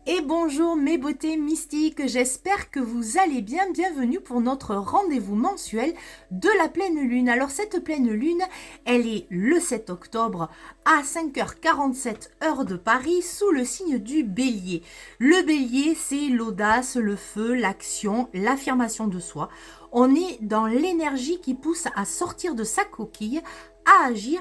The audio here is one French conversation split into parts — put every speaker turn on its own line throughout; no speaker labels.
Et bonjour mes beautés mystiques, j'espère que vous allez bien. Bienvenue pour notre rendez-vous mensuel de la pleine lune. Alors cette pleine lune, elle est le 7 octobre à 5h47 heure de Paris sous le signe du bélier. Le bélier, c'est l'audace, le feu, l'action, l'affirmation de soi. On est dans l'énergie qui pousse à sortir de sa coquille, à agir,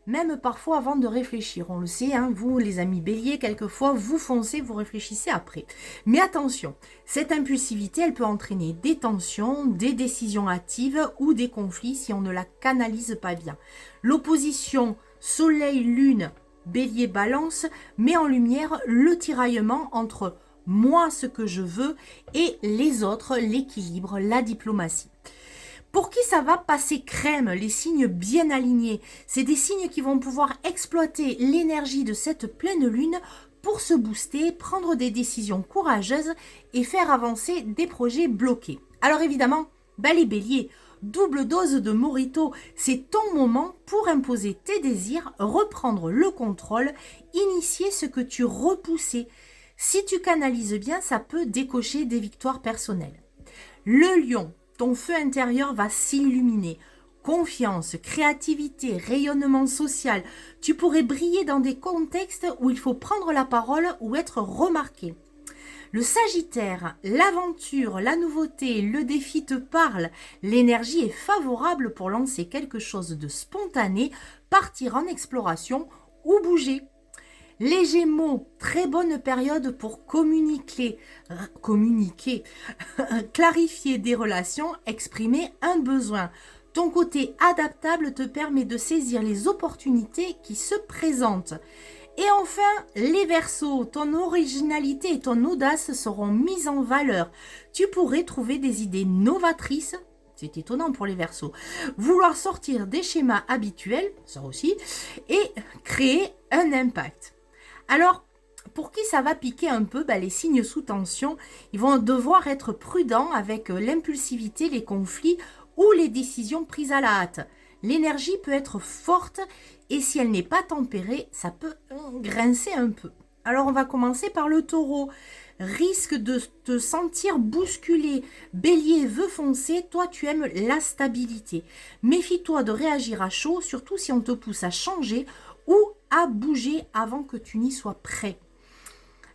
même parfois avant de réfléchir. On le sait, hein, vous les amis béliers, quelquefois vous foncez, vous réfléchissez après. Mais attention, cette impulsivité, elle peut entraîner des tensions, des décisions hâtives ou des conflits si on ne la canalise pas bien. L'opposition soleil-lune, bélier-balance met en lumière le tiraillement entre moi, ce que je veux, et les autres, l'équilibre, la diplomatie. Pour qui ça va passer crème, les signes bien alignés? C'est des signes qui vont pouvoir exploiter l'énergie de cette pleine lune pour se booster, prendre des décisions courageuses et faire avancer des projets bloqués. Alors évidemment, les béliers, double dose de Morito, c'est ton moment pour imposer tes désirs, reprendre le contrôle, initier ce que tu repoussais. Si tu canalises bien, ça peut décocher des victoires personnelles. Le lion, ton feu intérieur va s'illuminer. Confiance, créativité, rayonnement social. Tu pourrais briller dans des contextes où il faut prendre la parole ou être remarqué. Le Sagittaire, l'aventure, la nouveauté, le défi te parle. L'énergie est favorable pour lancer quelque chose de spontané, partir en exploration ou bouger. Les Gémeaux, très bonne période pour communiquer, clarifier des relations, exprimer un besoin. Ton côté adaptable te permet de saisir les opportunités qui se présentent. Et enfin, les Verseaux, ton originalité et ton audace seront mises en valeur. Tu pourrais trouver des idées novatrices. C'est étonnant pour les Verseaux. Vouloir sortir des schémas habituels, ça aussi, et créer un impact. Alors, pour qui ça va piquer un peu, les signes sous tension, ils vont devoir être prudents avec l'impulsivité, les conflits ou les décisions prises à la hâte. L'énergie peut être forte et si elle n'est pas tempérée, ça peut grincer un peu. Alors, on va commencer par le taureau. Risque de te sentir bousculé. Bélier veut foncer, toi tu aimes la stabilité. Méfie-toi de réagir à chaud, surtout si on te pousse à changer ou à bouger avant que tu n'y sois prêt.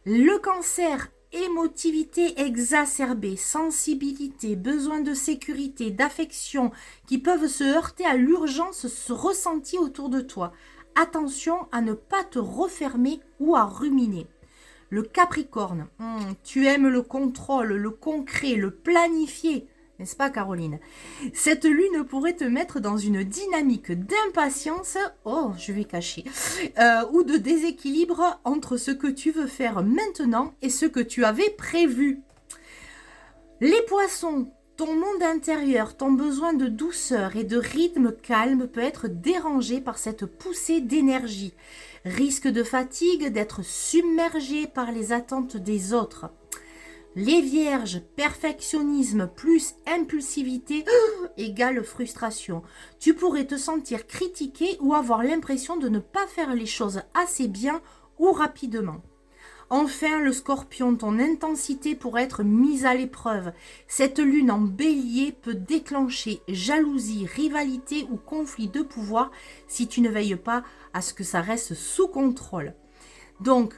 Le cancer, émotivité exacerbée, sensibilité, besoin de sécurité, d'affection qui peuvent se heurter à l'urgence ressentie autour de toi. Attention à ne pas te refermer ou à ruminer. Le Capricorne, tu aimes le contrôle, le concret, le planifié. N'est-ce pas, Caroline? Cette lune pourrait te mettre dans une dynamique d'impatience, je vais cacher, ou de déséquilibre entre ce que tu veux faire maintenant et ce que tu avais prévu. Les Poissons, ton monde intérieur, ton besoin de douceur et de rythme calme peut être dérangé par cette poussée d'énergie. Risque de fatigue, d'être submergé par les attentes des autres. Les Vierges, perfectionnisme plus impulsivité égale frustration. Tu pourrais te sentir critiqué ou avoir l'impression de ne pas faire les choses assez bien ou rapidement. Enfin, le Scorpion, ton intensité pourrait être mise à l'épreuve. Cette lune en bélier peut déclencher jalousie, rivalité ou conflit de pouvoir si tu ne veilles pas à ce que ça reste sous contrôle. Donc,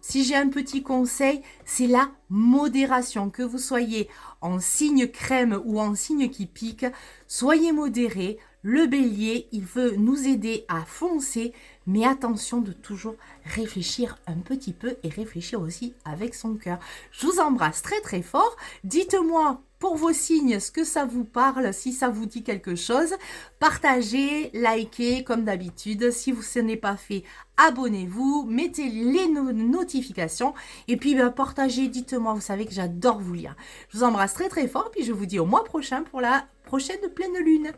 si j'ai un petit conseil, c'est la modération. Que vous soyez en signe crème ou en signe qui pique, soyez modérés. Le bélier, il veut nous aider à foncer, mais attention de toujours réfléchir un petit peu et réfléchir aussi avec son cœur. Je vous embrasse très très fort. Dites-moi pour vos signes ce que ça vous parle, si ça vous dit quelque chose. Partagez, likez comme d'habitude. Si ce n'est pas fait, abonnez-vous, mettez les notifications et puis partagez, dites-moi, vous savez que j'adore vous lire. Je vous embrasse très très fort, puis je vous dis au mois prochain pour la prochaine pleine lune.